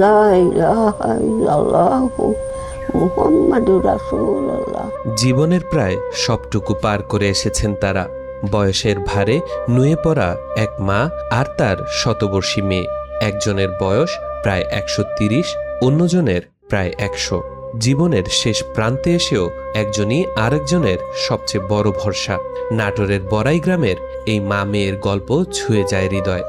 লা ইলাহা ইল্লাল্লাহু মুহাম্মাদুর রাসূলুল্লাহ। জীবনের প্রায় সবটুকু পার করে এসেছেন তারা। বয়সের ভারে নুয়ে পড়া এক মা আর তার শতবর্ষী মেয়ে। একজনের বয়স প্রায় 130, অন্যজনের প্রায় 100। জীবনের শেষ প্রান্তে এসেও একজনই আরেকজনের সবচেয়ে বড় ভরসা। নাটোরের বড়াই গ্রামের এই মা মেয়ের গল্প ছুঁয়ে যায় হৃদয়।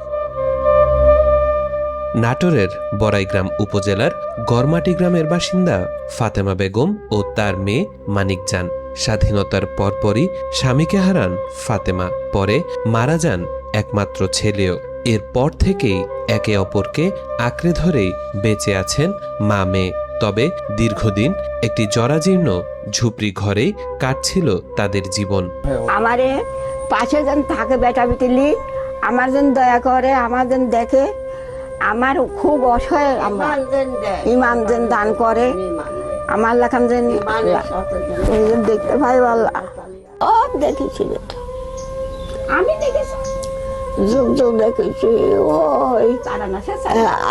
নাটোরের বড়াইগ্রাম উপজেলার গড়মাটি গ্রামের বাসিন্দা ফাতেমা বেগম ও তার মেয়ে মানিকজান। স্বাধীনতার পরপরই স্বামীকে হারান ফাতেমা, পরে মারা যান একমাত্র ছেলেও। এরপর থেকেই একে অপরকে আঁকড়ে ধরেই বেঁচে আছেন মা মেয়ে। তবে দীর্ঘদিন একটি জরাজীর্ণ ঝুপড়ি ঘরেই কাটছিল তাদের জীবন। আমারে পাশে যেন থাকে বেটা বিটিলি, আমার যেন দয়া করে, আমার যেন দেখে, আমার খুব অসহায়, আমার ইমাম যেন দান করে, আমার লেখান যেন দেখতে পাই। আল্লাহ সব দেখেছি, আমি দেখেছি, যুগ যুগ দেখেছি। ওই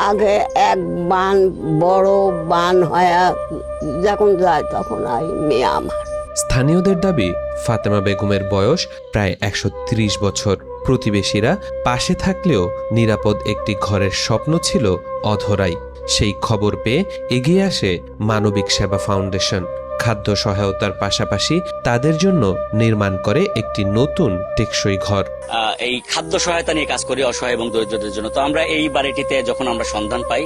আগে এক বান, বড় বান হয়ে যখন যায় তখন আই মেয়ে আমার। স্থানীয়দের দাবি, ফাতেমা বেগমের বয়স প্রায় 130 বছর। প্রতিবেশীরা পাশে থাকলেও নিরাপদ একটি ঘরের স্বপ্ন ছিল অধরাই। সেই খবর পেয়ে এগিয়ে আসে মানবিক সেবা ফাউন্ডেশন। খাদ্য সহায়তার পাশাপাশি তাদের জন্য নির্মাণ করে একটি নতুন টেকসই ঘর। এই খাদ্য সহায়তা নিয়ে কাজ করি অসহায় এবং দরিদ্রদের জন্য। তো আমরা এই বাড়িটিতে যখন আমরা সন্ধান পাই,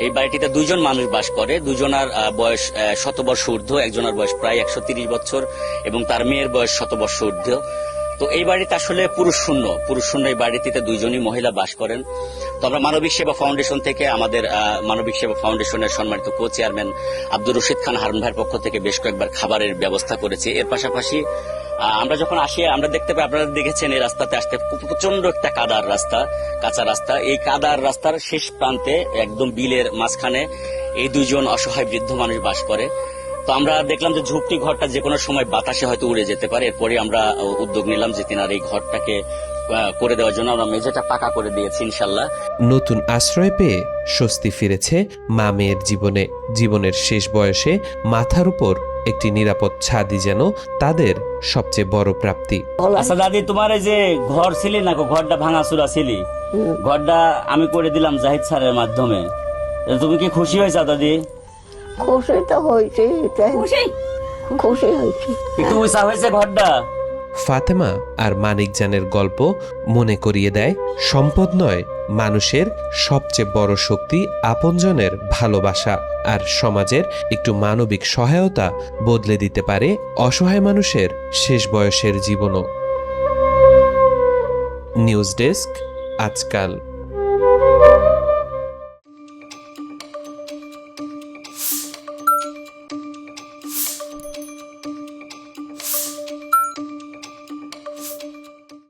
এই বাড়িটিতে দুইজন মানুষ বাস করে। দুজনার বয়স 100 বর্ষ ঊর্ধ্ব, একজনের বয়স প্রায় 130 বছর এবং তার মেয়ের বয়স 100 বর্ষ ঊর্ধ্ব। তো এই বাড়িতে আসলে পুরুষ শূন্য এই বাড়িটিতে দুইজনই মহিলা বাস করেন। তো আমরা মানবিক সেবা ফাউন্ডেশন থেকে, আমাদের মানবিক সেবা ফাউন্ডেশনের সম্মানিত কো চেয়ারম্যান আব্দুর রশিদ খান হারুন ভাইয়ের পক্ষ থেকে বেশ কয়েকবার খাবারের ব্যবস্থা করেছি। এর পাশাপাশি আমরা যখন আসি আমরা দেখতে পাই, আপনারা দেখেছেন এই রাস্তাতে আসতে প্রচন্ড একটা কাদার রাস্তা, কাঁচা রাস্তা। এই কাদার রাস্তার শেষ প্রান্তে একদম বিলের মাঝখানে এই দুইজন অসহায় বৃদ্ধ মানুষ বাস করে। তো আমরা দেখলাম যে ঝুপড়ি ঘরটা যে কোনো সময় বাতাসে হয়তো উড়ে যেতে পারে। এরপরে আমরা উদ্যোগ নিলাম যে তিনার এই ঘরটাকে করে দেওয়ার জন্য। আমরা মেঝেটা পাকা করে দিয়েছি ইনশাল্লাহ। নতুন আশ্রয় পেয়ে স্বস্তি ফিরেছে মা মেয়ের জীবনে। জীবনের শেষ বয়সে মাথার উপর একটি নিরাপদ ছাদই যেন তাদের সবচেয়ে বড় প্রাপ্তি। আচ্ছা দাদি, তোমার এই যে ঘর ছিলি না, ঘরটা ভাঙাচুরা ছিলি, ঘরটা আমি করে দিলাম জাহিদ স্যারের মাধ্যমে। তুমি কি খুশি হয়েছ দাদি? খুশি তো হয়েছে, খুশি হয়েছে। একটু উঁচা হয়েছে ঘরটা। ফাতেমা আর মানিকজানের গল্প মনে করিয়ে দেয়, সম্পদ নয়, মানুষের সবচেয়ে বড় শক্তি আপনজনের ভালোবাসা। আর সমাজের একটু মানবিক সহায়তা বদলে দিতে পারে অসহায় মানুষের শেষ বয়সের জীবনও। নিউজ ডেস্ক, আজকাল।